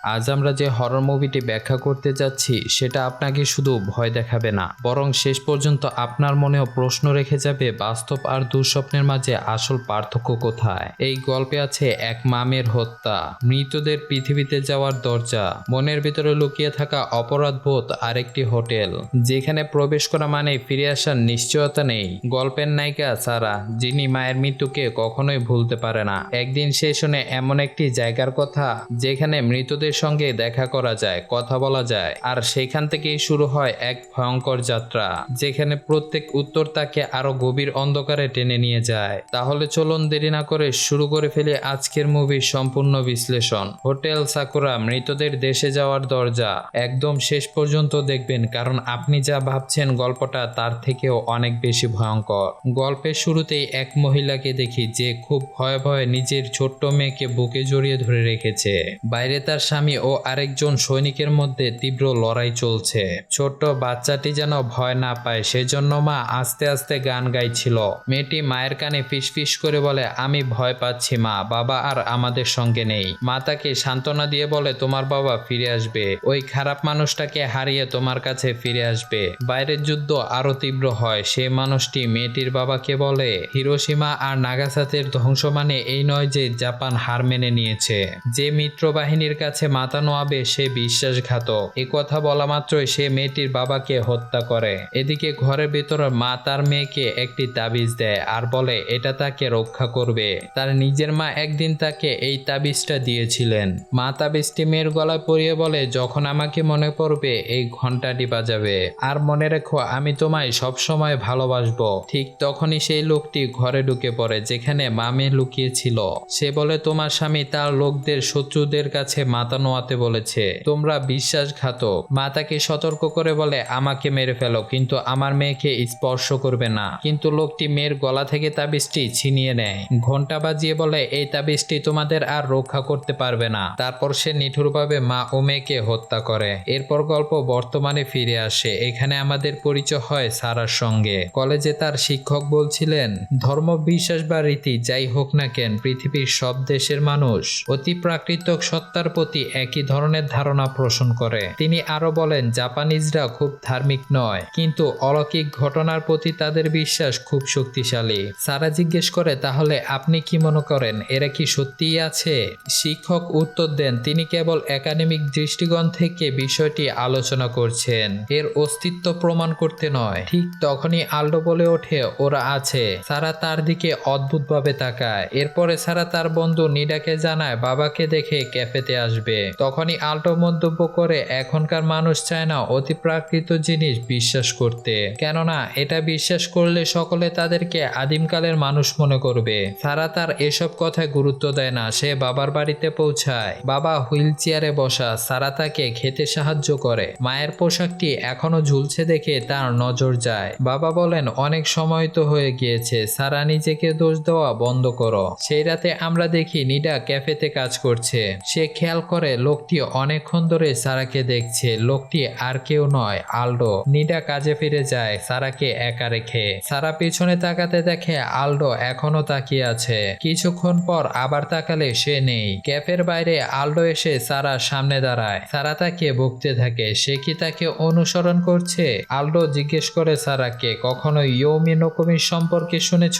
আজ আমরা যে হরর মুভিটি ব্যাখ্যা করতে যাচ্ছি সেটা আপনাকে শুধু ভয় দেখাবে না, বরং শেষ পর্যন্ত আপনার মনেও প্রশ্ন রেখে যাবে বাস্তব আর দুঃস্বপ্নের মাঝে আসল পার্থক্য কোথায়। এই গল্পে আছে এক মামের হত্যা, মৃতদের পৃথিবীতে যাওয়ার দরজা, মনের ভিতরে লুকিয়ে থাকা অপরাধবোধ আর একটি হোটেল যেখানে প্রবেশ করা মানে ফিরে আসার নিশ্চয়তা নেই। গল্পের নায়িকা সারা, যিনি মায়ের মৃত্যুকে কখনোই ভুলতে পারে না। একদিন সে শুনে এমন একটি জায়গার কথা যেখানে মৃতদের সঙ্গে দেখা করা যায়, কথা বলা যায়, আর সেখান থেকেই শুরু হয় এক ভয়ঙ্কর যাত্রা যেখানে প্রত্যেক উত্তর তাকে আরো গভীর অন্ধকারে টেনে নিয়ে যায়। তাহলে চলুন দেরি না করে শুরু করে ফেলি আজকের মুভির সম্পূর্ণ বিশ্লেষণ। হোটেল সাকুরা, মৃতদের দেশে যাওয়ার দরজা। একদম শেষ পর্যন্ত দেখবেন, কারণ আপনি যা ভাবছেন গল্পটা তার থেকেও অনেক বেশি ভয়ঙ্কর। গল্পের শুরুতেই এক মহিলাকে দেখি যে খুব ভয়ে ভয়ে নিজের ছোট্ট মেয়েকে বুকে জড়িয়ে ধরে রেখেছে। বাইরে তার স্বামী ও আরেকজন সৈনিকের মধ্যে তীব্র লড়াই চলছে। ছোট্ট বাচ্চাটি যেন ভয় না পায় সেজন্য মা আস্তে আস্তে গান গাইছিল। মেয়েটি মায়ের কানে ফিসফিস করে বলে, আমি ভয় পাচ্ছি মা, বাবা আর আমাদের সঙ্গে নেই। মা তাকে সান্ত্বনা দিয়ে বলে, তোমার বাবা ফিরে আসবে, ওই খারাপ মানুষটাকে হারিয়ে তোমার কাছে ফিরে আসবে। বাইরের যুদ্ধ আরো তীব্র হয়। সে মানুষটি মেয়েটির বাবাকে বলে, হিরোশিমা আর নাগাসাকির ধ্বংস মানে এই নয় যে জাপান হার মেনে নিয়েছে, যে মিত্র বাহিনীর কাছে মাথা নোয়াবে সে বিশ্বাসঘাতক। এ কথা বলা মাত্রই সে মেয়েটির বাবাকে হত্যা করে। এদিকে ঘরের ভেতরে মা তার মেয়েকে একটি তাবিজ দেয় আর বলে এটা তাকে রক্ষা করবে। তার নিজের মা একদিন তাকে এই তাবিজটা দিয়েছিলেন। মা তাবিজটি মেয়ের গলায় পরিয়ে বলে, যখন আমাকে মনে পড়বে এই ঘন্টাটি বাজাবে, আর মনে রেখো আমি তোমায় সবসময় ভালোবাসবো। ঠিক তখনই সেই লোকটি ঘরে ঢুকে পড়ে যেখানে মা মেয়ে লুকিয়েছিল। সে বলে, তোমার স্বামী তার লোকদের শত্রুদের কাছে মাথা নোয়াতে বলেছে, তোমরা বিশ্বাসঘাতক। মা তাকে সতর্ক করে বলে, আমাকে মেরে ফেলো কিন্তু আমার মেয়েকে স্পর্শ করবে না। কিন্তু লোকটি মেয়ের গলা থেকে তাবিজটি ছিনিয়ে নেয়, ঘন্টা বাজিয়ে বলে, এই তাবিজটি তোমাদের আর রক্ষা করতে পারবে না। তারপর সে নিঠুরভাবে মা ও মেয়েকে হত্যা করে। এরপর গল্প বর্তমানে ফিরে আসে। এখানে আমাদের পরিচয় হয় সারার সঙ্গে। কলেজে তার শিক্ষক বলছিলেন, ধর্ম, বিশ্বাস বা রীতি যাই হোক না কেন, পৃথিবীর সব দেশের মানুষ অতি প্রাকৃতিক সত্তার প্রতি একই ধরনের ধারণা পোষণ করে। তিনি আরো বলেন, জাপানিজরা খুব ধার্মিক নয়, কিন্তু অলৌকিক ঘটনার প্রতি তাদের বিশ্বাস খুব শক্তিশালী। সারা জিজ্ঞেস করে, তাহলে আপনি কি মনে করেন এরা কি সত্যিই আছে? শিক্ষক উত্তর দেন, তিনি কেবল একাডেমিক দৃষ্টিকোণ থেকে বিষয়টি আলোচনা করছেন, এর অস্তিত্ব প্রমাণ করতে নয়। ঠিক তখনই আল্ডো বলে ওঠে, ওরা আছে। সারা তার দিকে অদ্ভুতভাবে তাকায়। এরপরে সারা তার বন্ধু নিডাকে জানায় বাবাকে দেখে ক্যাফেতে আসবে। তখনই আল্টো মন্তব্য করে, এখনকার মানুষ চায় না অতি প্রাকৃত জিনিস বিশ্বাস করতে, কেননা এটা বিশ্বাস করলে সকলে তাদেরকে আদিমকালের মানুষ মনে করবে। সারা তার এসব কথায় গুরুত্ব দেয় না। সে বাবার বাড়িতে পৌঁছায়। বাবা হুইল চেয়ারে বসা। সারা তাকে খেতে সাহায্য করে। মায়ের পোশাকটি এখনো ঝুলছে দেখে তার নজর যায়। বাবা বলেন, অনেক সময় তো হয়ে গিয়েছে, সারা নিজেকে দোষ দেওয়া বন্ধ করো। সেই রাতে আমরা দেখি নিডা ক্যাফেতে কাজ করছে। সে খেয়াল করে লোকটি অনেকক্ষণ ধরে সারাকে দেখছে। লোকটি আর কেউ নয়, আল্ডো। নিডা কাজে ফিরে যায় সারাকে একা রেখে। সারা পেছনে তাকাতে দেখে আল্ডো এখনো তাকিয়ে আছে। কিছুক্ষণ পর আবার তাকালে সে নেই। ক্যাফের বাইরে আল্ডো এসে সারার সামনে দাঁড়ায়। সারা তাকে বকতে থাকে, সে কি তাকে অনুসরণ করছে? আল্ডো জিজ্ঞেস করে সারাকে, কখনো ইউমি নোকোমির সম্পর্কে শুনেছ?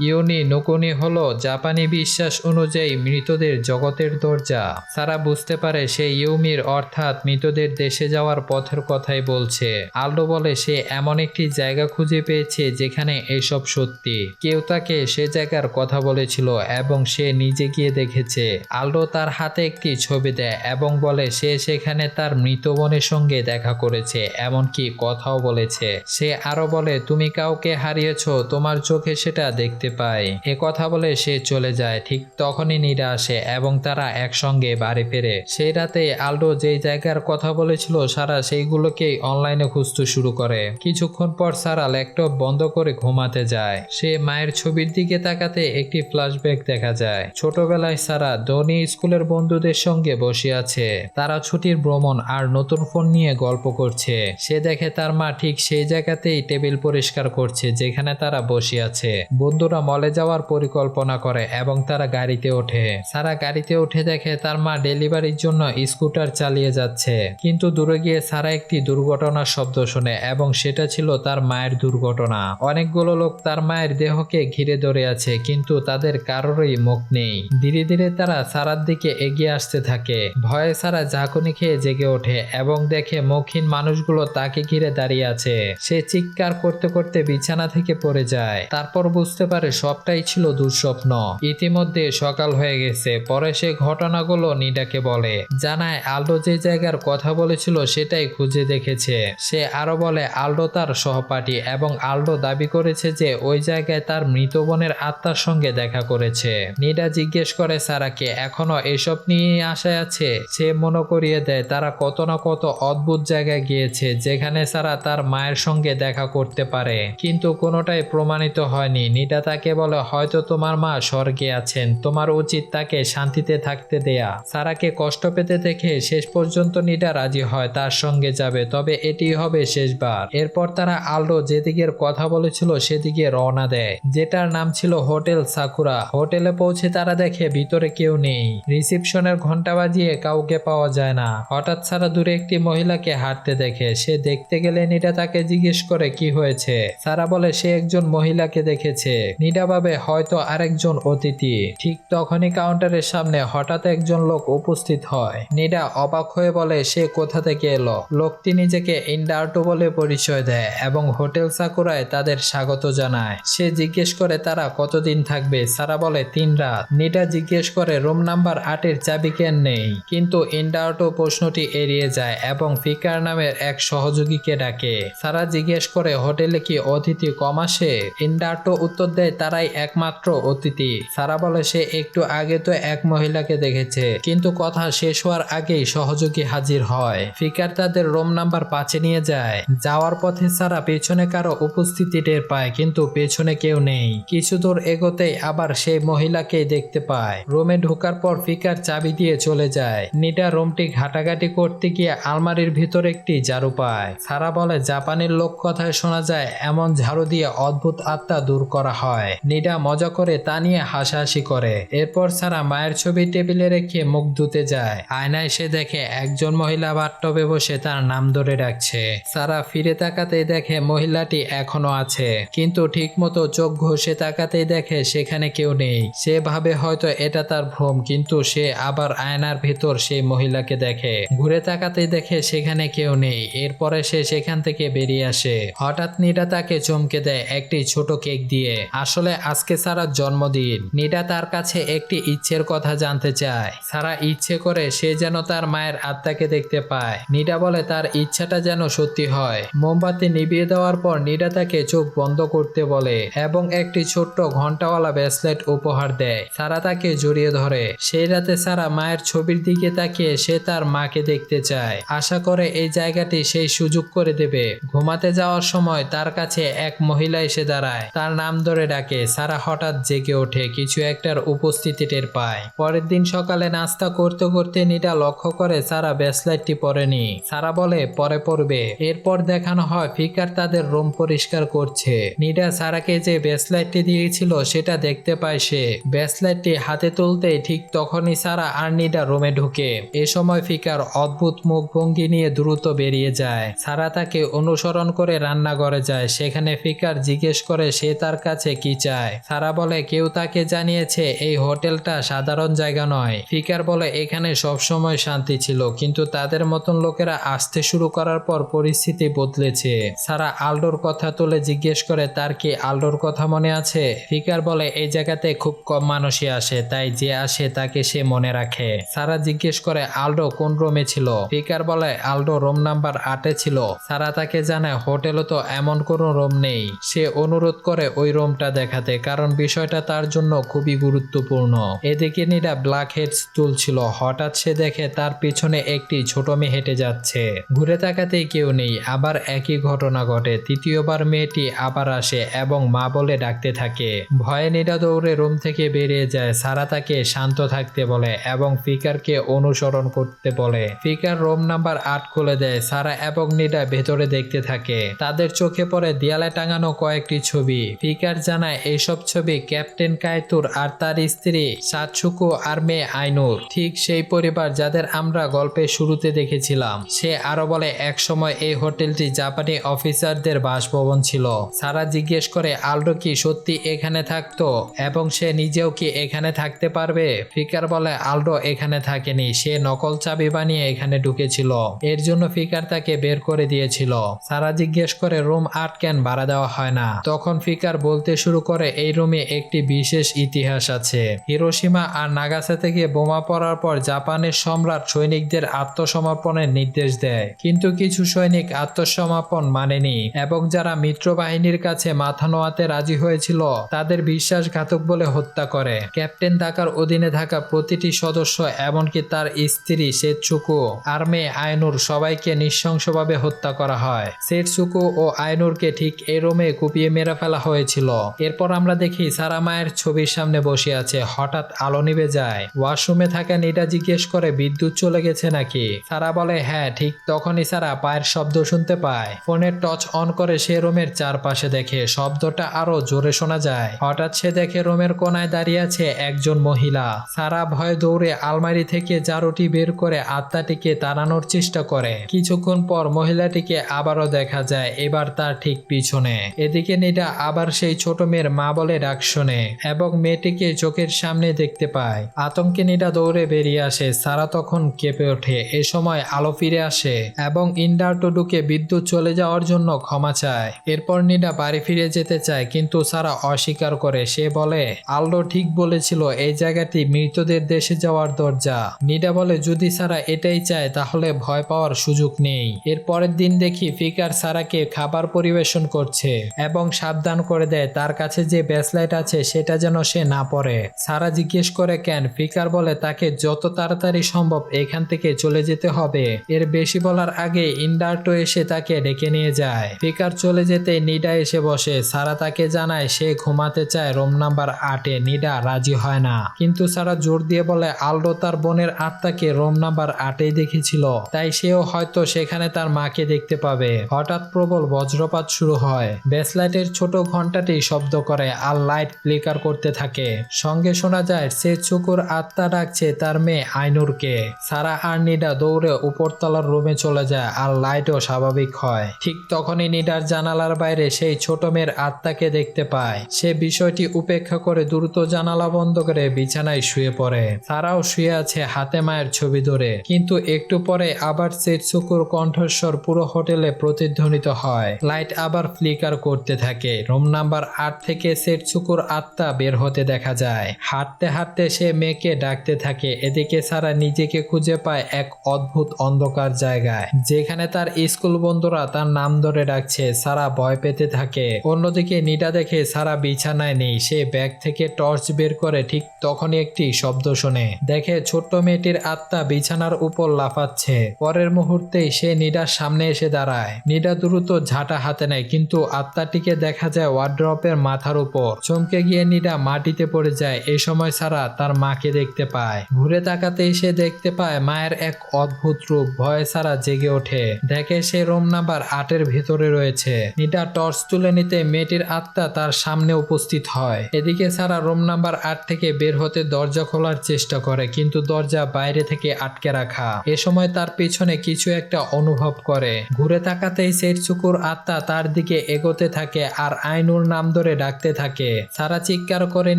ইউনি নোকোনি হলো জাপানি বিশ্বাস অনুযায়ী মৃতদের জগতের দরজা। সারা বুঝতে পারে সে ইউমির অর্থাৎ মৃতদের দেশে যাওয়ার পথের কথাই বলছে। আল্ডো বলে সে এমন একটি জায়গা খুঁজে পেয়েছে যেখানে এসব সত্যি। কেউ তাকে সে জায়গার কথা বলেছিল এবং সে নিজে গিয়ে দেখেছে। আল্ডো তার হাতে একটি ছবি দেয় এবং বলে সে সেখানে তার মৃত বোনের সঙ্গে দেখা করেছে, এমনকি কথাও বলেছে। সে আরো বলে, তুমি কাউকে হারিয়েছ, তোমার চোখে সেটা দেখতে পাই। এ কথা বলে সে চলে যায়। ঠিক তখনই নিডা আসে এবং তারা একসঙ্গে বাড়ি ফেরে। সেই রাতে আল্ডো যেই জায়গার কথা বলেছিল সারা সেইগুলোকেই অনলাইনে খুঁজতে শুরু করে। কিছুক্ষণ পর সারা ল্যাপটপ বন্ধ করে ঘুমাতে যায়। সে মায়ের ছবির দিকে তাকাতে একটি ফ্ল্যাশব্যাক দেখা যায়। ছোটবেলায় সারা ধনী স্কুলের বন্ধুদের সঙ্গে বসে আছে। তারা ছুটির ভ্রমণ আর নতুন ফোন নিয়ে গল্প করছে। সে দেখে তার মা ঠিক সেই জায়গাতেই টেবিল পরিষ্কার করছে যেখানে তারা বসে আছে। বন্ধুরা মলে যাওয়ার পরিকল্পনা করে এবং তারা গাড়িতে ওঠে। সারা গাড়িতে উঠে দেখে তার মা ডেলিভারি বাড়ির জন্য স্কুটার চালিয়ে যাচ্ছে, কিন্তু দূরে গিয়ে সারা একটি দুর্ঘটনার শব্দ শোনে এবং সেটা ছিল তার মায়ের দুর্ঘটনা। অনেকগুলো লোক তার মায়ের দেহকে ঘিরে ধরে আছে, কিন্তু তাদের কারোরই মুখ নেই। ধীরে ধীরে তারা সারার দিকে এগিয়ে আসতে থাকে। ভয়ে সারা ঝাঁকুনি খেয়ে জেগে ওঠে এবং দেখে মুখহীন মানুষগুলো তাকে ঘিরে দাঁড়িয়ে আছে। সে চিৎকার করতে করতে বিছানা থেকে পড়ে যায়। তারপর বুঝতে পারে সবটাই ছিল দুঃস্বপ্ন। ইতিমধ্যে সকাল হয়ে গেছে। পরে সে ঘটনাগুলো নিডাকে বলে, জানায় আল্ডো যে জায়গার কথা বলেছিল সেটাই খুঁজে দেখেছে। সে আরো বলে আল্ডো তার সহপাঠী এবং আল্ডো দাবি করেছে যে ওই জায়গায় তার মৃত বোনের আত্মার সঙ্গে দেখা করেছে। নিডা জিজ্ঞেস করে সারাকে এখনো এসব নিয়ে আশায় আছে। সে মনে করিয়ে দেয় তারা কত না কত অদ্ভুত জায়গায় গিয়েছে যেখানে সারা তার মায়ের সঙ্গে দেখা করতে পারে, কিন্তু কোনোটাই প্রমাণিত হয়নি। নিডা তাকে বলে হয়তো তোমার মা স্বর্গে আছেন, তোমার উচিত তাকে শান্তিতে থাকতে দেয়া। সারাকে কষ্ট পেতে দেখে শেষ পর্যন্ত নিডা রাজি হয় তার সঙ্গে যাবে, তবে এটি হবে শেষবার। এরপর তারা আল্ডো যেদিকের কথা বলেছিল সেদিকে রওনা দেয়, যেটার নাম ছিল হোটেল সাকুরা। হোটেলে পৌঁছে তারা দেখে ভিতরে কেউ নেই। রিসিপশনের ঘন্টা বাজিয়ে কাউকে পাওয়া যায় না। হঠাৎ সারা দূরে একটি মহিলাকে হাঁটতে দেখে। সে দেখতে গেলে নিডা তাকে জিজ্ঞেস করে কি হয়েছে। সারা বলে সে একজন মহিলাকে দেখেছে। নিডা ভাবে হয়তো আরেকজন অতিথি। ঠিক তখনই কাউন্টারের সামনে হঠাৎ একজন লোক উপস্থিত হয়। নিডা অবাক হয়ে বলে সে কোথা থেকে এলো। লোকটি নিজেকে ইন্ডার্টো বলে পরিচয় দেয় এবং হোটেল সাকুরায় তাদের স্বাগত জানায়। সে জিজ্ঞেস করে তারা কতদিন থাকবে। সারা বলে 3 রাত। নিডা জিজ্ঞেস করে রুম নাম্বার 8-এর চাবি কেন নেই, কিন্তু ইন্ডার্টো প্রশ্নটি এড়িয়ে যায় এবং ফিকার নামের এক সহযোগীকে ডাকে। সারা জিজ্ঞেস করে হোটেলে কি অতিথি কম আসে। ইন্ডার্টো উত্তর দেয় তারাই একমাত্র অতিথি। সারা বলে সে একটু আগে তো এক মহিলাকে দেখেছে, কিন্তু কথা শেষ হওয়ার আগেই সহযোগী হাজির হয়। ফিকার তাদের রুম নাম্বার 5-এ নিয়ে যায়। যাওয়ার পথে সারা পেছনে কারো উপস্থিতি টের পায়, কিন্তু পেছনে কেউ নেই। কিছু দূর এগোতেই আবার সেই মহিলাকেই দেখতে পায়। রুমে ঢোকার পর ফিকার চাবি দিয়ে চলে যায়। নিডা রুমটি ঘাটাঘাটি করতে গিয়ে আলমারির ভিতর একটি ঝাড়ু পায়। সারা বলে জাপানের লোক কথায় শোনা যায় এমন ঝাড়ু দিয়ে অদ্ভুত আত্মা দূর করা হয়। নিডা মজা করে তা নিয়ে হাসাহাসি করে। এরপর সারা মায়ের ছবি টেবিলে রেখে মুখ ধুতে যায়। আয়নায় সে দেখে একজন মহিলা বাথটবে বসে তার নাম ধরে ডাকছে। সারা ফিরে তাকাতেই দেখে মহিলাটি এখনো আছে, কিন্তু ঠিক মতো চোখ ঘষে তাকাতেই দেখে সেখানে কেউ নেই। সে ভাবে হয়তো এটা তার ভ্রম, কিন্তু সে আবার আয়নার ভিতর সেই মহিলাকে দেখে। ঘুরে তাকাতেই দেখে সেখানে কেউ নেই। এরপরে সে সেখান থেকে বেরিয়ে আসে। হঠাৎ নিডা তাকে চমকে দেয় একটি ছোট কেক দিয়ে। আসলে আজকে সারার জন্মদিন। নিডা তার কাছে একটি ইচ্ছের কথা জানতে চায়। সারা ইচ্ছে করে সে যেন তার মায়ের আত্মাকে দেখতে পায়। নিডা বলে তার ইচ্ছাটা যেন সত্যি হয়। মোমবাতি নিভিয়ে দেওয়ার পর নিডা তাকে চোখ বন্ধ করতে বলে এবং একটি ছোট্ট ঘন্টাওয়ালা ব্রেসলেট উপহার দেয়। সারা তাকে জড়িয়ে ধরে। সেই রাতে সারা মায়ের ছবির দিকে তাকিয়ে সে তার মাকে দেখতে চায়। আশা করে এই জায়গাটি সেই সুযোগ করে দেবে। ঘুমাতে যাওয়ার সময় তার কাছে এক মহিলা এসে দাঁড়ায়। তার নাম ধরে ডাকে। সারা হঠাৎ জেগে ওঠে, কিছু একটার উপস্থিতি টের পায়। পরের দিন সকালে নাস্তা করতে করতে নিডা লক্ষ্য করে সারা ব্রেসলেটটি পরেনি। সারা বলে পরে পরবে। এরপর দেখানো হয় ফিকার তাদের রুম পরিষ্কার করছে। নিডা সারাকে যে ব্রেসলেটটি দিয়েছিল সেটা দেখতে পায় সে। ব্রেসলেটটি হাতে তুলতেই ঠিক তখনই সারা আর নিডা রুমে ঢুকে। এ সময় ফিকার অদ্ভুত মুখ ভঙ্গি নিয়ে দ্রুত বেরিয়ে যায়। সারা তাকে অনুসরণ করে রান্নাঘরে যায়। সেখানে ফিকার জিজ্ঞেস করে সে তার কাছে কি চায়। সারা বলে কেউ তাকে জানিয়েছে এই হোটেলটা সাধারণ জায়গা নয়। ফিকার বলে এখানে সবসময় শান্তি ছিল, কিন্তু তাদের মতন লোকেরা আসতে শুরু করার পর পরিস্থিতি বদলেছে। সারা আল্ডোর কথা তুলে জিজ্ঞেস করে তার কি আল্ডোর কথা মনে আছে। ফিকার বলে এই জায়গাতে খুব কম মানুষই আসে, তাই যে আসে তাকে সে মনে রাখে। সারা জিজ্ঞেস করে আল্ডো কোন রুমে ছিল। ফিকার বলে আল্ডো রুম নাম্বার 8-এ ছিল। সারা তাকে জানায় হোটেলে তো এমন কোনো রুম নেই। সে অনুরোধ করে ওই রুমটা দেখাতে, কারণ বিষয়টা তার জন্য খুবই গুরুত্বপূর্ণ। এদিকে নিডা ব্ল্যাক হেডস তুলছিল। হঠাৎ সে দেখে তার পিছনে একটি ছোট মেয়ে হেঁটে যাচ্ছে। ঘুরে তাকাতেই কেউ নেই। আবার একই ঘটনা ঘটে। তৃতীয়বার মেয়েটি আবার আসে এবং মা বলে ডাকতে থাকে। ভয়ে নিডা দৌড়ে রুম থেকে বেরিয়ে যায়। সারা তাকে শান্ত থাকতে বলে এবং ফিকারকে অনুসরণ করতে বলে। ফিকার রুম নাম্বার 8 খুলে দেয়। সারা এবং নিডা ভেতরে দেখতে থাকে। তাদের চোখে পড়ে দেয়ালে টাঙানো কয়েকটি ছবি। ফিকার জানায় এইসব ছবি ক্যাপ্টেন কাইতুর আর তার স্ত্রী সাতসুকো আর মেয়ে আইনুর। ঠিক সেই সেই পরিবার যাদের আমরা গল্পের শুরুতে দেখেছিলাম। সে আরো বলে একসময় এই হোটেলটি জাপানি অফিসারদের বাসভবন ছিল। সারা জিজ্ঞেস করে আলডো কি সত্যি এখানে থাকতো এবং সে নিজেও কি এখানে থাকতে পারবে। ফিকার বলে আলডো এখানে থাকেনি, সে নকল চাবি বানিয়ে এখানে ঢুকেছিল, এর জন্য ফিকার তাকে বের করে দিয়েছিল। সারা জিজ্ঞেস করে রুম 8 কেন ভাড়া দেওয়া হয় না। তখন ফিকার বলতে শুরু করে এই রুমে একটি বিশেষ ইতিহাস আছে। হিরোশিমা আর নাগাসা থেকে বোমা পড়ার পর জাপানের সম্রাট সৈনিকদের আত্মসমর্পণের নির্দেশ দেয়, কিন্তু কিছু সৈনিক আত্মসমর্পণ মানেনি এবং যারা মিত্র বাহিনীর কাছে মাথা নোয়াতে রাজি হয়েছিল তাদের বিশ্বাসঘাতক বলে হত্যা করে। ক্যাপ্টেন দাকার অধীনে থাকা প্রতিটি সদস্য এমনকি তার স্ত্রী সেতসুকো আর মেয়ে আইনুর সবাইকে নৃশংসভাবে হত্যা করা হয়। সেতসুকো ও আইনুরকে ঠিক এই রুমে কুপিয়ে মেরে ফেলা হয়েছিল। এরপর আমরা দেখি সারা মায়ের ছবির সামনে বসে আছে। হঠাৎ আলো নিভে যায়। ওয়াশরুমে থাকা নিডা জিজ্ঞেস করে বিদ্যুৎ চলে গেছে নাকি। সারা বলে হ্যাঁ। ঠিক তখনই সারা পায়ের শব্দ শুনতে পায়। ফোনের টর্চ অন করে সে রুমের চারপাশে দেখে শব্দটা আরো জোরে শোনা যায়। হঠাৎ সে দেখে রুমের কোনায় দাঁড়িয়ে আছে একজন মহিলা। সারা ভয়ে দৌড়ে আলমারি থেকে জারুটি বের করে আত্মাটিকে তাড়ানোর চেষ্টা করে। কিছুক্ষণ পর মহিলাটিকে আবারও দেখা যায়, এবার তার ঠিক পিছনে। এদিকে নিডা আবার সেই ছোট মেয়ের মা বলে ডাক শোনে এবং মেয়েটিকে চোখের সামনে দেখতে পায়। আতঙ্কে নিডা দৌড়ে বেরিয়ে আসে। সারা তখন কেঁপে ওঠে। এ সময় আলো ফিরে আসে এবং ইনভার্টো ঢুকে বিদ্যুৎ চলে যাওয়ার জন্য ক্ষমা চায়। এরপর নিডা বাড়ি ফিরে যেতে চায়, কিন্তু সারা অস্বীকার করে। সে বলে আলডো ঠিক বলেছিল, এই জায়গাটি মৃতদের দেশে যাওয়ার দরজা। নিডা বলে যদি সারা এটাই চায় তাহলে ভয় পাওয়ার সুযোগ নেই। এর পরের দিন দেখি ফিকার সারাকে খাবার পরিবেশন করছে এবং সাবধান করে দেয় তার কাছে যে ব্যাসলাইট আছে সেটা যেন সে না পড়ে। সারা জিজ্ঞেস করে কেন। ফিকার বলে তাকে যত তাড়াতাড়ি সম্ভব এখান থেকে চলে যেতে হবে। এর বেশি বলার আগে ইনভার্টো এসে তাকে ডেকে নিয়ে যায়। ফিকার চলে যেতে নিডা এসে বসে। সারা তাকে জানায় সে ঘুমাতে চায় রুম নাম্বার 8-এ। নিডা রাজি হয় না, কিন্তু সারা জোর দিয়ে বলে আলডো তার বোনের আত্মাকে রুম নাম্বার 8-এই দেখেছিল, তাই সেও হয়তো সেখানে তার মাকে দেখতে পাবে। হঠাৎ প্রবল বজ্রপাত শুরু হয়। ব্যাসলাইটের ছোট ঘন্টাটি শব্দ করে আর লাইট ফ্লিকার করতে থাকে। সঙ্গে শোনা যায় সেতসুকোর আত্মা ডাকছে তার মেয়ে আইনুরকে। সারা আর নিডা দৌড়ে উপরতলার রুমে চলে যায় আর লাইটও স্বাভাবিক হয়। ঠিক তখনই নিডার জানালার বাইরে সেই ছোট মেয়ের আত্মাকে দেখতে পায়। সে বিষয়টি উপেক্ষা করে দ্রুত জানালা বন্ধ করে বিছানায় শুয়ে পড়ে। সারাও শুয়ে আছে হাতে মায়ের ছবি ধরে, কিন্তু একটু পরে আবার সেতসুকোর কণ্ঠস্বর পুরো হোটেলে প্রতিধ্বনিত হয়। লাইট আবার ফ্লিকার করতে থাকে। রুম নাম্বার 8 থেকে সেতসুকোর আত্মা বের হতে দেখা যায়। হাঁটতে হাঁটতে সে মেয়েকে ডাকতে থাকে। এদিকে সারা নিজেকে খুঁজে পায় এক অদ্ভুত অন্ধকার জায়গায়, যেখানে তার স্কুল বন্ধুরা তার নাম ধরে ডাকছে। সারা ভয় পেতে থাকে। অন্যদিকে নিডা দেখে সারা বিছানায় নেই। সে ব্যাগ থেকে টর্চ বের করে। ঠিক তখনই একটি শব্দ শোনে। দেখে ছোট্ট মেয়েটির আত্মা বিছানার উপর লাফাচ্ছে। পরের মুহূর্তেই সে নিডার সামনে এসে দাঁড়ায়। নিডা দ্রুত ঝাঁটা হাতে নেয়, কিন্তু আত্মাটিকে দেখা যায় ওয়ার্ড্রপের মাথার উপর। চমকে গিয়ে নিডা মাটিতে পড়ে যায়। এই সময় সারা তার মাকে দেখতে পায়। ঘুরে তাকাতেই সে দেখতে পায় মায়ের এক অদ্ভুত রূপ। ভয়ে সারা জেগে ওঠে। দেখে সে রুম নাম্বার 8-এর ভেতরে রয়েছে। নিডা টর্চ তুলে নিতে মেয়েটির আত্মা তার সামনে উপস্থিত হয়। এদিকে সারা রুম নাম্বার 8 থেকে বের হতে দরজা খোলার চেষ্টা করে, কিন্তু দরজা বাইরে থেকে আটকে রাখা। এ সময় তার পিছনে কিছু একটা অনুভব করে। ঘুরে তাকাতেই সেতসুকোর আত্মা তার দিকে এগোতে থাকে আর আইনুর নাম ধরে ডাকতে থাকে। সারা চিৎকার করে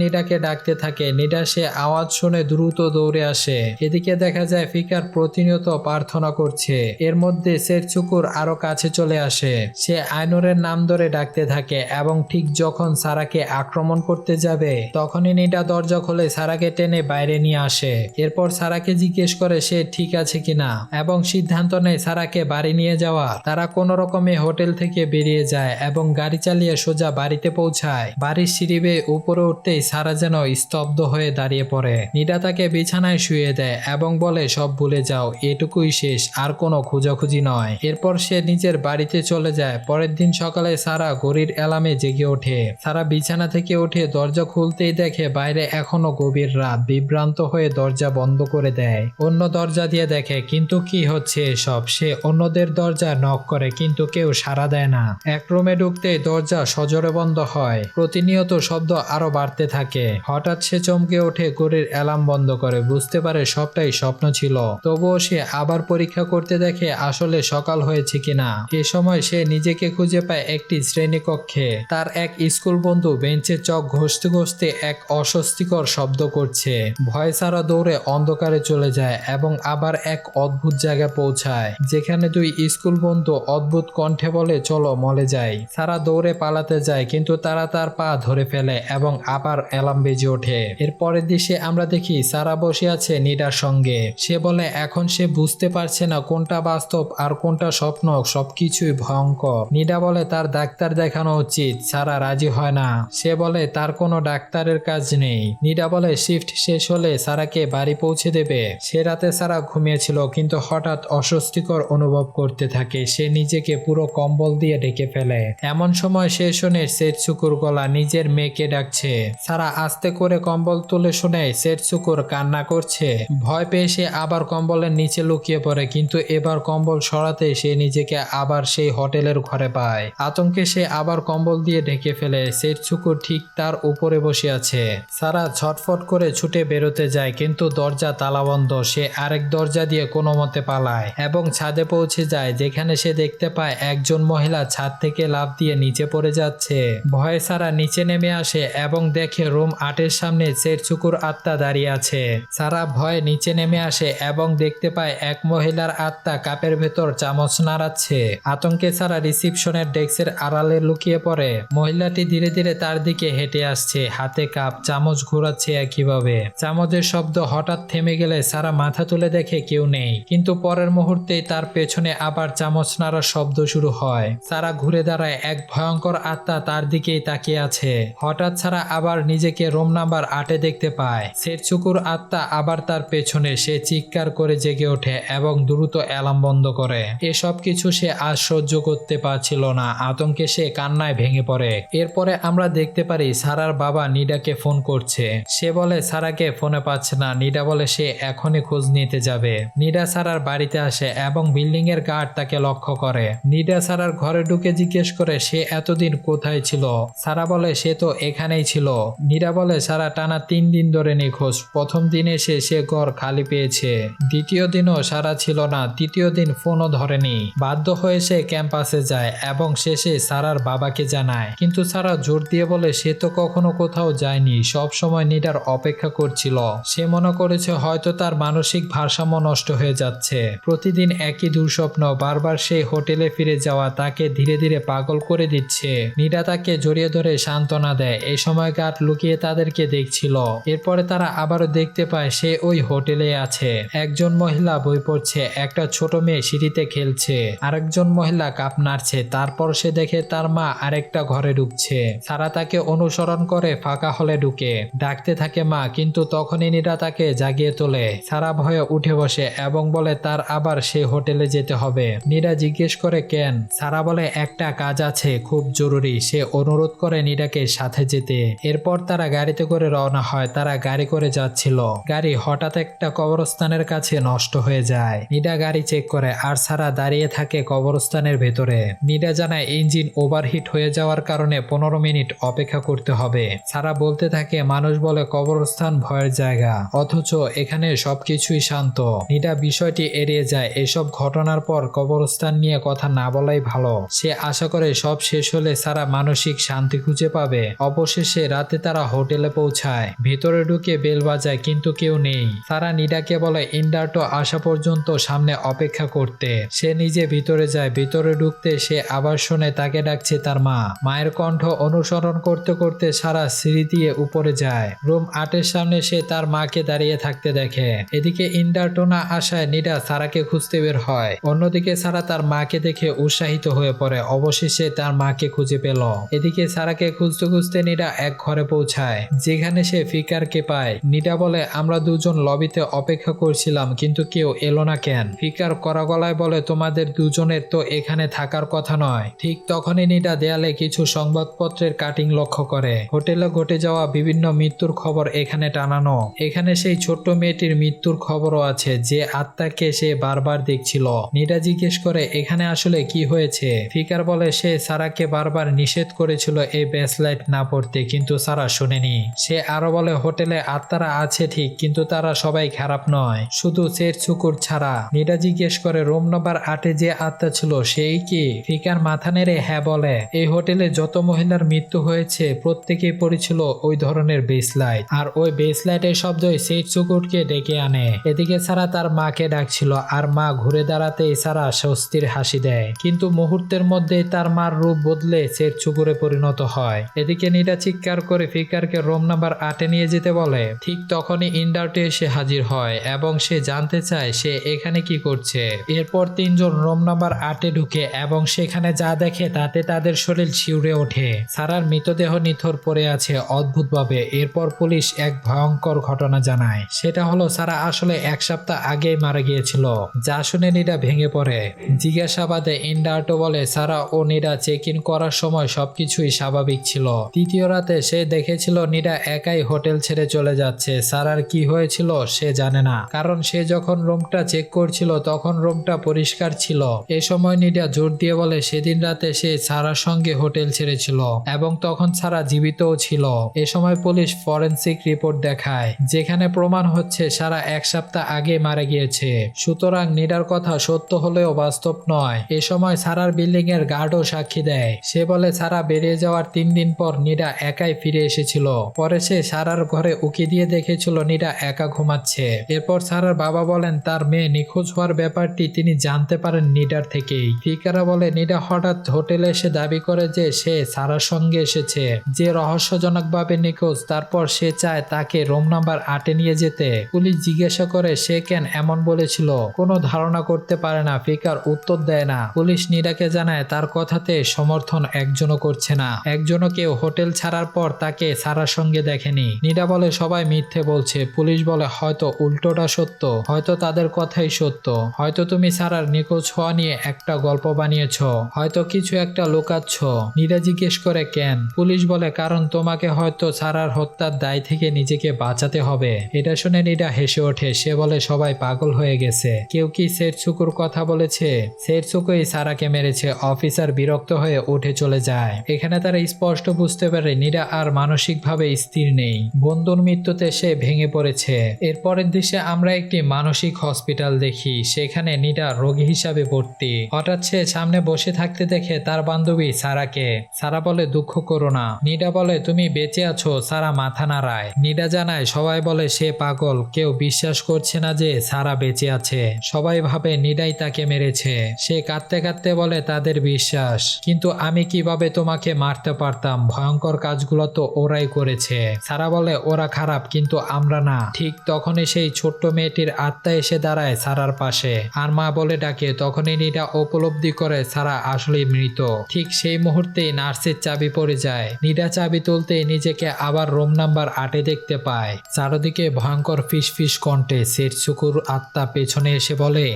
নিডাকে ডাকতে থাকে। নিডা সে আওয়াজ শুনে দ্রুত দৌড়ে আসে। এদিকে দেখা যায় ফিকার প্রতিনিয়ত প্রার্থনা করছে। এর মধ্যে সেতসুকোর আরো কাছে চলে আসে। সে আইনুরের নাম ধরে ডাকতে থাকে এবং ঠিক যখন সারাকে আক্রমণ করতে যাবে তখনই নিডা দরজা খুলে সারাকে টেনে বাইরে নিয়ে আসে। এরপর সারাকে জিজ্ঞেস করে সে ঠিক আছে কিনা এবং সিদ্ধান্ত নেয় সারাকে বাড়ি নিয়ে যাওয়া। তারা কোনো রকমে হোটেল থেকে বেরিয়ে যায় এবং গাড়ি চালিয়ে সোজা বাড়িতে পৌঁছায়। বাড়ির সিঁড়ি বেয়ে উপরে উঠতেই সারা যেন স্তব্ধ হয়ে দাঁড়িয়ে পড়ে। নিডা তাকে বিছানায় শুয়ে দেয় এবং বলে সব ভুলে যাও, এটুকুই শেষ, আর কোনো খোঁজাখুঁজি নয়। এরপর সে নিজের বাড়িতে চলে যায়। পরের দিন সকালে সারা ঘড়ির অ্যালার্মে জেগে ওঠে। সারা বিছানা থেকে উঠে দরজা খুলতেই দেখে বাইরে এখনো গভীর রাত। বিভ্রান্ত হয়ে দরজা বন্ধ করে দেয়। অন্য দরজা দিয়ে দেখে, কিন্তু কি হচ্ছে এসব। সে অন্যদের দরজা নক করে, কিন্তু কেউ সাড়া দেয় না। এক রুমে ঢুকতেই দরজা সজোরে বন্ধ হয়। প্রতিনিয়ত শব্দ আরো বাড়তে থাকে। হঠাৎ সে চমকে ওঠে, ঘড়ির অ্যালার্ম বন্ধ করে। বুঝতে পারে সবটাই স্বপ্ন ছিল। তবুও সে আবার পরীক্ষা করতে দেখে আসলে সকাল হয়েছে কিনা। এ সময় সে নিজেকে খুঁজে পায় একটি শ্রেণীকক্ষে। তার এক স্কুল বন্ধু বেঞ্চে চক ঘষতে ঘষতে এক অস্বস্তিকর শব্দ করছে। ভয় সারা দৌড়ে অন্ধকারে চলে যায় এবং আবার এক অদ্ভুত জায়গায় পৌঁছায়, যেখানে দুই স্কুল বন্ধু অদ্ভুত কণ্ঠে বলে, চলো মলে যাই। সারা দৌড়ে পালাতে যায়, কিন্তু তারা তার পা ধরে ফেলে এবং আবার অ্যালার্ম বেজে ওঠে। এর পরের দৃশ্যে আমরা দেখি সারা বসে আছে নিডার সঙ্গে। সে বলে এখন সে বুঝতে পারছে না কোনটা বাস্তব আর কোনটা স্বপ্ন, সবকিছুই ভয়ঙ্কর। নিডা বলে তার ডাক্তার দেখানো উচিত। সারা রাজি হয় না। সে বলে তার কোনো ডাক্তারের কাজ নেই। নিডা বলে শিফট শেষ হলে সারাকে বাড়ি পৌঁছে দেবে। সে রাতে সারা ঘুমিয়েছিল, কিন্তু হঠাৎ অস্বস্তিকর অনুভব করতে থাকে। সে নিজেকে পুরো কম্বল দিয়ে ঢেকে ফেলে। এমন সময় সে শোনে সেটসুকুর গলা, নিজের মেয়েকে ডাকছে। সারা আস্তে করে কম্বল তুলে শুনে সেটসুকুর কান্না করছে। ভয় পেয়ে সে আবার কম্বলের নিচে লুকিয়ে পড়ে, কিন্তু এবার কম্বল সরাতে সে নিজেকে আবার সেই হোটেলের ঘরে পায়। আতঙ্কে সে আবার কম্বল দিয়ে ঢেকে ফেলে। সেটসুকুর ঠিক তার উপরে বসে আছে। সারা ছটফট করে ছুটে বেরোতে যায়, কিন্তু দরজা তালাবন্ধ। সে আরেক দরজা দিয়ে কোনো মতে পালায় এবং ছাদে পৌঁছে যায়, যেখানে সে দেখতে পায় একজন মহিলা ছাদ থেকে লাফ দিয়ে নিচে পড়ে যাচ্ছে। ভয়ে সারা নিচে নেমে আসে এবং দেখে রুম 8-এর সামনে সেটসুকুর আত্মা দাঁড়িয়ে আছে। সারা ভয়ে নিচে নেমে আসে এবং দেখতে পায় এক মহিলার আত্মা কাপের ভেতর চামচ নাড়াচ্ছে। আতঙ্কে সারা রিসিপশনের ডেস্কের আড়ালে লুকিয়ে পড়ে। মহিলাটি ধীরে ধীরে তার দিকে হেঁটে আসছে, হাতে কাপ, চামচ ঘোরাচ্ছে একইভাবে। চামচের শব্দ হঠাৎ থেমে গেলে সারা মাথা তুলে দেখে কেউ নেই, কিন্তু পরের মুহূর্তেই তার পেছনে আবার চামচ নাড়ার শব্দ শুরু হয়। সারা ঘুরে দাঁড়ায়, এক ভয়ঙ্কর আত্মা তার দিকেই তাকিয়ে আছে। হঠাৎ সারা আবার নিজেকে রুম নাম্বার 8-এ দেখতে পায়। সেটসুকুর আত্মা আবার তার পেছনে। সে চিৎকার করে জেগে ওঠে এবং দ্রুত অ্যালার্ম বন্ধ করে। এসব কিছু সে আজ সহ্য করতে পারছিল না। আতঙ্কে সে কান্নায় ভেঙে পড়ে। এরপরে আমরা দেখতে পারি সারার বাবা নিডাকে ফোন করছে। সে বলে সারাকে ফোনে পাচ্ছে না। নিডা বলে সে এখনই খোঁজ নিতে যাবে। নিডা সারার বাড়িতে আসে এবং বিল্ডিং এর গার্ড তাকে লক্ষ্য করে। নিডা সারার ঘরে ঢুকে জিজ্ঞেস করে সে এতদিন কোথায় ছিল। সারা বলে সে তো এখানেই ছিল। নিডা বলে সারা টানা 3 দিন ধরে নিখোঁজ। প্রথম দিন এসে সে ঘর খালি পেয়েছে, দ্বিতীয় দিনও সারা ছিল না, তৃতীয় দিন ফোনও ধরেনি। বাধ্য হয়ে সে ক্যাম্পাসে যায় এবং শেষে সারার বাবাকে জানায়, কিন্তু সারা জোর দিয়ে বলে সে তো কখনো কোথাও যায়নি, সব সময় নিডার অপেক্ষা করছিল। সে মনে করেছে হয়তো তার মানসিক ভারসাম্য নষ্ট হয়ে যাচ্ছে। প্রতিদিন একই দুঃস্বপ্ন, বারবার সেই হোটেলে ফিরে যাওয়া তাকে ধীরে ধীরে পাগল করে দিচ্ছে। নিডা তাকে জড়িয়ে ধরে সান্ত্বনা দেয়। এই সময় গার্ড লুকিয়ে তাদেরকে দেখছিল। এরপরে তারা আবারও দেখতে পায় সে ওই হোটেলে আছে। একজন মহিলা বই পড়ছে, একটা ছোট মেয়ে সিঁড়িতে খেলছে, আরেকজন মহিলা কাপ নাড়ছে। তারপর সে দেখে তার মা আরেকটা ঘরে ঢুকছে। সারা তাকে অনুসরণ করে ফাঁকা হলে ঢুকে ডাকতে থাকে মা, কিন্তু তখনই নিডা তাকে জাগিয়ে তোলে। সারা ভয়ে উঠে বসে এবং বলে তার আবার সে হোটেলে যেতে হবে। নিডা জিজ্ঞেস করে কেন। সারা বলে একটা কাজ আছে, খুব জরুরি। সে অনুরোধ করে নিডাকে সাথে যেতে। এরপর তারা গাড়িতে করে রওনা হয়। তারা গাড়ি করে যাচ্ছিল। গাড়ি হঠাৎ একটা কবরস্থানের কাছে নষ্ট হয়ে যায়। নিডা গাড়ি চেক করে আর সারা দাঁড়িয়ে থাকে কবরস্থানের ভেতরে। নিডা জানায় ইঞ্জিন ওভারহিট হয়ে যাওয়ার কারণে 15 মিনিট অপেক্ষা করতে হবে। সারা বলতে থাকে মানুষ বলে কবরস্থান ভয়ের জায়গা, অথচ এখানে সবকিছুই শান্ত। নিডা বিষয়টি এড়িয়ে যায়। এসব ঘটনার পর কবরস্থান নিয়ে কথা না বলাই ভালো। সে আশা করে সব শেষ হলে সারা মানসিক শান্তি খুঁজে পাবে। অবশেষে রাতে তারা হোটেলে পৌঁছায়। ভেতরে ঢুকে বেল বাজায়, কিন্তু কেউ নেই। সারা নিডাকে বলে ইন্ডার্টো আসা পর্যন্ত সামনে অপেক্ষা করতে। সে নিজে ভিতরে যায়। ভিতরে ঢুকতে সে আবার শুনে তাকে ডাকছে তার মা। মায়ের কণ্ঠ অনুসরণ করতে করতে সারা সিঁড়ি দিয়ে উপরে যায়। রুম 8-এর সামনে সে তার মাকে দাঁড়িয়ে থাকতে দেখে। এদিকে ইন্ডার্টো না আসায় নিডা সারাকে খুঁজতে বের হয়। অন্যদিকে সারা তার মাকে দেখে উৎসাহিত হয়ে পড়ে। অবশেষে তার মাকে খুঁজে পেল। এদিকে সারাকে খুঁজতে খুঁজতে নিডা এক ঘরে পৌঁছায়, যেখানে সে ফিকারকে পায়। নিডা বলে আমরা দুজন লবিতে অপেক্ষা করছিলাম, কিন্তু কেউ এলো না কেন। ফিকার কড়া গলায় বলে তোমাদের দুজনের তো এখানে থাকার কথা নয়। ঠিক তখনই নিডা দেয়ালে কিছু সংবাদপত্রের কাটিং লক্ষ্য করে। হোটেলে ঘটে যাওয়া বিভিন্ন মৃত্যুর খবর এখানে টানানো। এখানে সেই ছোট্ট মেয়েটির মৃত্যুর খবরও আছে, যে আত্মাকে সে বারবার দেখছিল। নিডা জিজ্ঞেস করে এখানে আসলে কি হয়েছে। ফিকার বলে সে সারাকে বারবার নিষেধ করেছিল এই ব্রেসলেট না পড়তে, কিন্তু সারা শোনেনি। সে আরো বলে হোটেলে আত্মারা আছে ঠিক, কিন্তু তারা সবাই খারাপ নয়, শুধু শের শুকুর ছাড়া। নীরা জিজ্ঞেস করে রুম নাম্বার 8-এ যে আত্মা ছিল সেই কি? ফিকার মাথা নেড়ে হ্যাঁ বলে। এই হোটেলে যত মহিলার মৃত্যু হয়েছে প্রত্যেকেই পড়েছিল ওই ধরনের বেসলাইট, আর ওই বেসলাইটের শব্দই শের শুকুরকে ডেকে আনে। এদিকে সারা তার মাকে ডাকছিল, আর মা ঘুরে দাঁড়াতেই সারা স্বস্তির হাসি দেয়, কিন্তু মুহূর্তের মধ্যেই তার মার রূপ বদলে শের শুকুরে পরিণত হয়। এদিকে নীরা চিৎকার করে ফিকারকে রুম নাম্বার 8-এ নিয়ে যেতে বলে। ঠিক তখনই ইন্ডার্টে এসে হাজির হয় এবং সে জানতে চায় সে এখানে কি করছে। এরপর তিনজন রুম নাম্বার 8-এ ঢুকে এবং সেখানে যা দেখে তাতে তাদের শরীর শিউরে ওঠে। সারার মৃতদেহ নিথর পড়ে আছে অদ্ভুতভাবে। এরপর পুলিশ এক ভয়ঙ্কর ঘটনা জানায়, সেটা হলো সারা আসলে 1 সপ্তাহ আগেই মারা গিয়েছিল। যা শুনে নীরা ভেঙে পড়ে। জিজ্ঞাসাবাদে ইন্ডার্টো বলে সারা ও নীরা চেক ইন করার সময় সবকিছুই স্বাভাবিক ছিল। তৃতীয় রাতে সে দেখেছিল নীরা একাই হোটেল ছেড়ে চলে যাচ্ছে। সারার কি হয়েছিল সে জানে না, কারণ সে যখন রুমটা চেক করছিল তখন রুমটা পরিষ্কার ছিল। এ সময় নীরা জোর দিয়ে বলে সেদিন রাতে সে সারার সঙ্গে হোটেল ছেড়েছিল এবং তখন সারা জীবিতও ছিল। এ সময় পুলিশ ফরেনসিক রিপোর্ট দেখায়, যেখানে প্রমাণ হচ্ছে সারা 1 সপ্তাহ আগে মারা গিয়েছে। সুতরাং নীরার কথা সত্য হলেও বাস্তব নয়। এ সময় সারার বিল্ডিং এর গার্ডও সাক্ষী দেয়। সে বলে সারা বেরিয়ে যাওয়ার 3 দিন পর নীরা একাই ফিরে এসেছিল। পরে সে সারার ঘরে উকি দিয়ে দেখেছিল নীরা একা ঘুমাচ্ছে। এরপর সারার বাবা বলেন তার মেয়ে নিখোঁজ হওয়ার ব্যাপারটি তিনি জানতে পারেন নীরার থেকেই। ফিকারা বলে নীরা হঠাৎ হোটেলে এসে দাবি করে যে সে সারার সঙ্গে এসেছে, যে রহস্যজনকভাবে নিখোঁজ। তারপর সে চায় তাকে রুম নাম্বার 8-এ নিয়ে যেতে। পুলিশ জিজ্ঞাসা করে সে কেন এমন বলেছিল। কোনো ধারণা করতে পারে না। ফিকার উত্তর দেয় না। পুলিশ নীরাকে জানায় তার কথাতে সমর্থন একজনও করছে না। একজনও কেউ হোটেল ছাড়ার পর তাকে সারার সঙ্গে দেখেনি। নীরা বলে সবাই মিথ্যে বলছে। পুলিশ বলে হয়তো উল্টোটা সত্য, হয়তো তাদের কথাই সত্য, হয়তো তুমি সারার নিখোঁজ হওয়া নিয়ে একটা গল্প বানিয়েছ, হয়তো কিছু একটা লুকাচ্ছ। নীরা জিজ্ঞেস করে কেন? পুলিশ বলে কারণ তোমাকে হয়তো সারার হত্যার দায় থেকে নিজেকে বাঁচাতে হবে। এটা শুনে নীরা হেসে ওঠে। সে বলে সবাই পাগল হয়ে গেছে। কেউ কি শের শুকুর কথা বলেছে? শের শুকুই সারাকে মেরেছে। অফিসার বিরক্ত হয়ে উঠে চলে যায়। এখানে তারা স্পষ্ট বুঝতে পারে নীরা আর মানসিকভাবে স্থির নেই। বন্ধুর মৃত্যুতে সে ভেঙে পড়েছে। এরপরের দৃশ্যে আমরা একটি মানসিক হসপিটাল দেখি। সেখানে নীরা রোগী হিসাবে ভর্তি। হঠাৎ সে সামনে বসে থাকতে দেখে তার বান্ধবী সারাকে। সারা বলে দুঃখ করো না। নীরা বলে তুমি বেঁচে আছো। সারা মাথা নাড়ায়। নীরা জানায় সবাই বলে সে পাগল। কেউ বিশ্বাস করছে না যে সারা বেঁচে আছে। সবাই ভাবে নীরাই তাকে মেরেছে। সে কাঁদতে কাঁদতে বলে তাদের বিশ্বাস, কিন্তু আমি কিভাবে তোমাকে মারতে পারতাম? ভয়ঙ্কর কাজগুলো তো ওরাই করেছে। সারা বলে ওরা খারাপ কিন্তু আমরা না। ঠিক তখনই সেই ছোট্ট মেয়েটির আত্মা এসে দাঁড়ায় সারার পাশে আর মা বলে ডাকে। তখনই নীরা উপলব্ধি করে সারা আসলেই মৃত। ঠিক সেই মুহূর্তেই নার্সের চাবি পড়ে যায়। নীরা চাবি তুলতেই নিজেকে আবার রুম নাম্বার 8-এ দেখতে পায়। চারদিকে ভয়ঙ্কর ফিস ফিস কণ্ঠে শের শুকুর আত্মা পেছনে এসে বলে।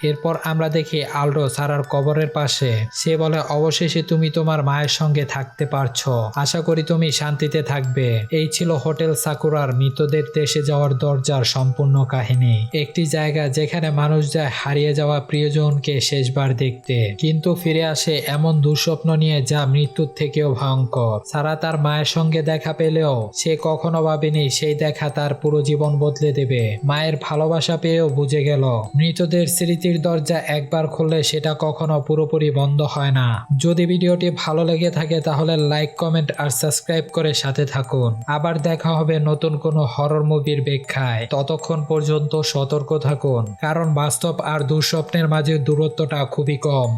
এরপর আমরা দেখি আলডো সারার কবরের পাশে। সে বলে অবশেষে তুমি তোমার মায়ের সঙ্গে থাকতে পারছো। আশা করি তুমি শান্তিতে থাকবে। এই ছিল হোটেল সাকুরার মৃতদের দেশে যাওয়ার দরজার সম্পূর্ণ কাহিনী। একটি জায়গা যেখানে মানুষ যায় হারিয়ে যাওয়া প্রিয়জনকে শেষবার দেখতে, কিন্তু ফিরে আসে এমন দুঃস্বপ্ন নিয়ে যা মৃত্যুর থেকেও ভয়ঙ্কর। সারা তার মায়ের সঙ্গে দেখা পেলেও সে কখনো ভাবেনি সেই দেখা তার পুরো জীবন বদলে দেবে। মায়ের ভালোবাসা পেয়েও বুঝে গেল মৃতদের স্মৃতি দরজা একবার খুললে সেটা কখনো পুরোপুরি বন্ধ হয় না। যদি ভিডিওটি ভালো লেগে থাকে তাহলে লাইক, কমেন্ট আর সাবস্ক্রাইব করে সাথে থাকুন। আবার দেখা হবে নতুন কোনো হরর মুভির ব্যাখ্যায়। ততক্ষণ পর্যন্ত সতর্ক থাকুন, কারণ বাস্তব আর দুঃস্বপ্নের মাঝে দূরত্বটা খুবই কম।